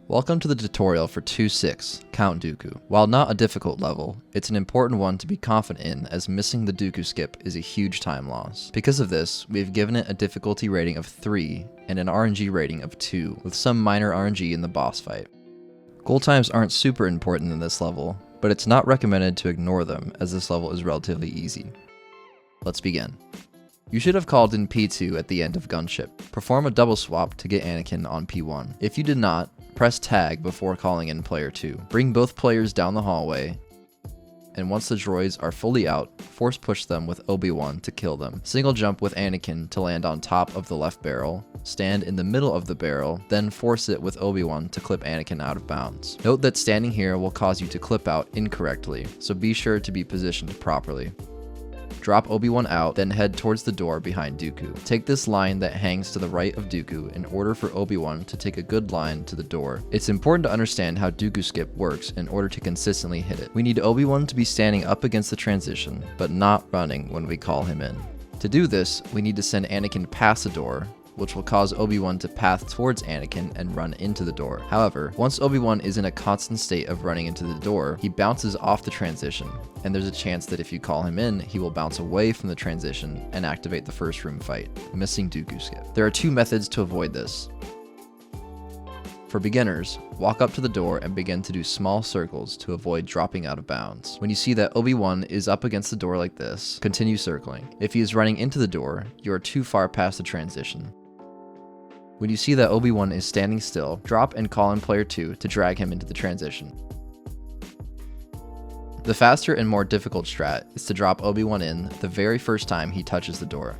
Welcome to the tutorial for 2-6, Count Dooku. While not a difficult level, it's an important one to be confident in as missing the Dooku skip is a huge time loss. Because of this, we've given it a difficulty rating of 3 and an RNG rating of 2, with some minor RNG in the boss fight. Goal times aren't super important in this level, but it's not recommended to ignore them as this level is relatively easy. Let's begin. You should have called in P2 at the end of Gunship. Perform a double swap to get Anakin on P1. If you did not, press tag before calling in player 2. Bring both players down the hallway, and once the droids are fully out, force push them with Obi-Wan to kill them. Single jump with Anakin to land on top of the left barrel, stand in the middle of the barrel, then force it with Obi-Wan to clip Anakin out of bounds. Note that standing here will cause you to clip out incorrectly, so be sure to be positioned properly. Drop Obi-Wan out, then head towards the door behind Dooku. Take this line that hangs to the right of Dooku in order for Obi-Wan to take a good line to the door. It's important to understand how Dooku skip works in order to consistently hit it. We need Obi-Wan to be standing up against the transition, but not running when we call him in. To do this, we need to send Anakin past the door, which will cause Obi-Wan to path towards Anakin and run into the door. However, once Obi-Wan is in a constant state of running into the door, he bounces off the transition, and there's a chance that if you call him in, he will bounce away from the transition and activate the first room fight, missing Dooku skip. There are two methods to avoid this. For beginners, walk up to the door and begin to do small circles to avoid dropping out of bounds. When you see that Obi-Wan is up against the door like this, continue circling. If he is running into the door, you are too far past the transition. When you see that Obi-Wan is standing still, drop and call in player 2 to drag him into the transition. The faster and more difficult strat is to drop Obi-Wan in the very first time he touches the door.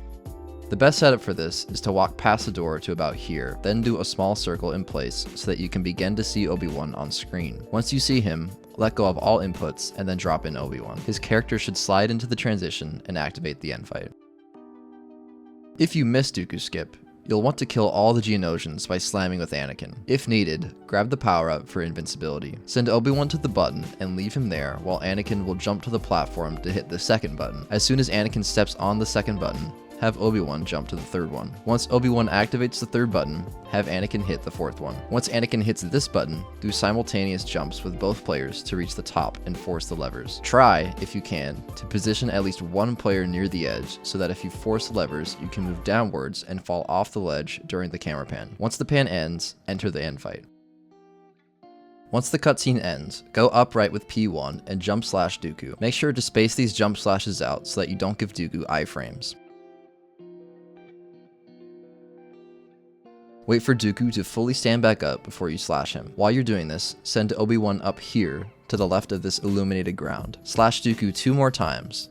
The best setup for this is to walk past the door to about here, then do a small circle in place so that you can begin to see Obi-Wan on screen. Once you see him, let go of all inputs and then drop in Obi-Wan. His character should slide into the transition and activate the end fight. If you miss Dooku skip, you'll want to kill all the Geonosians by slamming with Anakin. If needed, grab the power-up for invincibility. Send Obi-Wan to the button and leave him there while Anakin will jump to the platform to hit the second button. As soon as Anakin steps on the second button, have Obi-Wan jump to the third one. Once Obi-Wan activates the third button, have Anakin hit the fourth one. Once Anakin hits this button, do simultaneous jumps with both players to reach the top and force the levers. Try, if you can, to position at least one player near the edge so that if you force the levers, you can move downwards and fall off the ledge during the camera pan. Once the pan ends, enter the end fight. Once the cutscene ends, go upright with P1 and jump slash Dooku. Make sure to space these jump slashes out so that you don't give Dooku iframes. Wait for Dooku to fully stand back up before you slash him. While you're doing this, send Obi-Wan up here to the left of this illuminated ground. Slash Dooku 2 more times.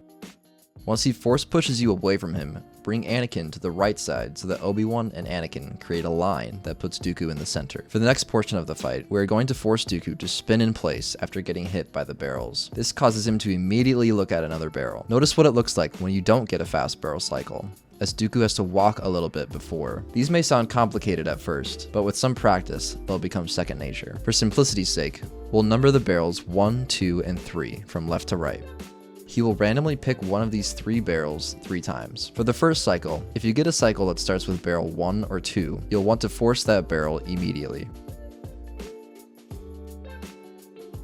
Once he force pushes you away from him, bring Anakin to the right side so that Obi-Wan and Anakin create a line that puts Dooku in the center. For the next portion of the fight, we're going to force Dooku to spin in place after getting hit by the barrels. This causes him to immediately look at another barrel. Notice what it looks like when you don't get a fast barrel cycle, as Dooku has to walk a little bit before. These may sound complicated at first, but with some practice, they'll become second nature. For simplicity's sake, we'll number the barrels 1, 2, and 3 from left to right. He will randomly pick one of these 3 barrels 3 times. For the first cycle, if you get a cycle that starts with barrel 1 or 2, you'll want to force that barrel immediately.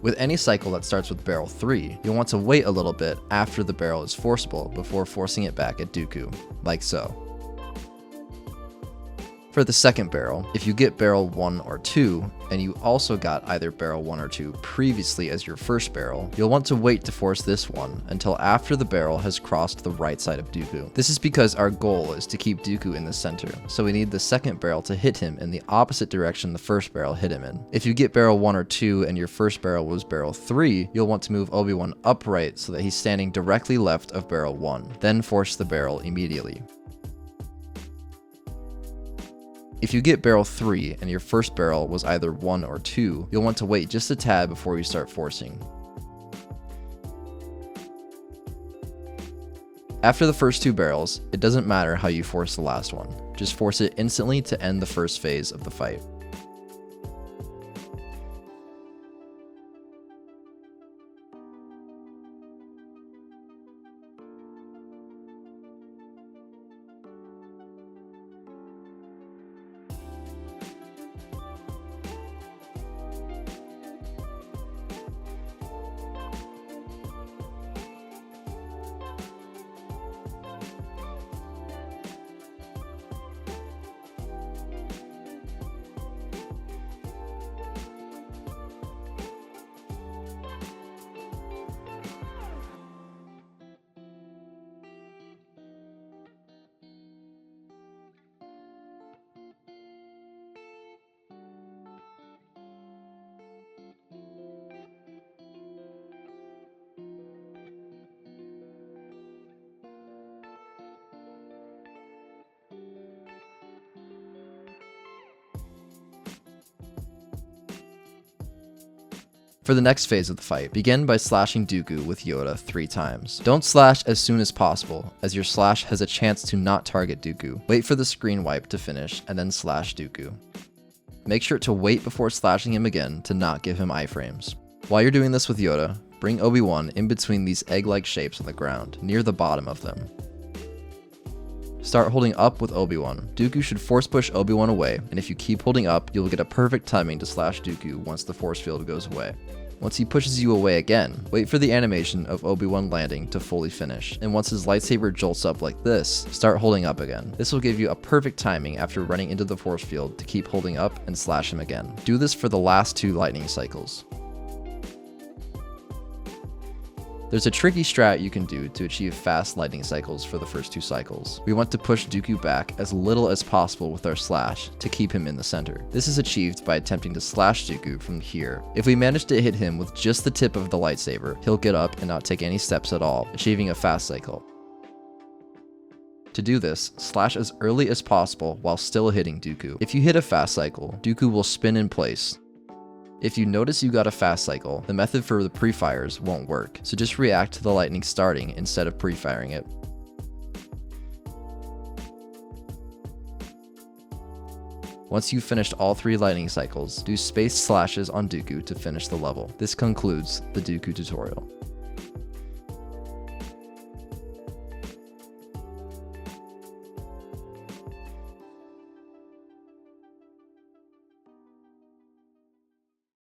With any cycle that starts with barrel 3, you'll want to wait a little bit after the barrel is forceable before forcing it back at Dooku, like so. For the second barrel, if you get barrel 1 or 2, and you also got either barrel 1 or 2 previously as your first barrel, you'll want to wait to force this one until after the barrel has crossed the right side of Dooku. This is because our goal is to keep Dooku in the center, so we need the second barrel to hit him in the opposite direction the first barrel hit him in. If you get barrel 1 or 2 and your first barrel was barrel 3, you'll want to move Obi-Wan upright so that he's standing directly left of barrel 1, then force the barrel immediately. If you get barrel 3 and your first barrel was either 1 or 2, you'll want to wait just a tad before you start forcing. After the first 2 barrels, it doesn't matter how you force the last one. Just force it instantly to end the first phase of the fight. For the next phase of the fight, begin by slashing Dooku with Yoda 3 times. Don't slash as soon as possible, as your slash has a chance to not target Dooku. Wait for the screen wipe to finish, and then slash Dooku. Make sure to wait before slashing him again to not give him iframes. While you're doing this with Yoda, bring Obi-Wan in between these egg-like shapes on the ground, near the bottom of them. Start holding up with Obi-Wan. Dooku should force push Obi-Wan away, and if you keep holding up, you'll get a perfect timing to slash Dooku once the force field goes away. Once he pushes you away again, wait for the animation of Obi-Wan landing to fully finish, and once his lightsaber jolts up like this, start holding up again. This will give you a perfect timing after running into the force field to keep holding up and slash him again. Do this for the last 2 lightning cycles. There's a tricky strat you can do to achieve fast lightning cycles for the first 2 cycles. We want to push Dooku back as little as possible with our slash to keep him in the center. This is achieved by attempting to slash Dooku from here. If we manage to hit him with just the tip of the lightsaber, he'll get up and not take any steps at all, achieving a fast cycle. To do this, slash as early as possible while still hitting Dooku. If you hit a fast cycle, Dooku will spin in place. If you notice you got a fast cycle, the method for the pre-fires won't work, so just react to the lightning starting instead of pre-firing it. Once you've finished all 3 lightning cycles, do spaced slashes on Dooku to finish the level. This concludes the Dooku tutorial.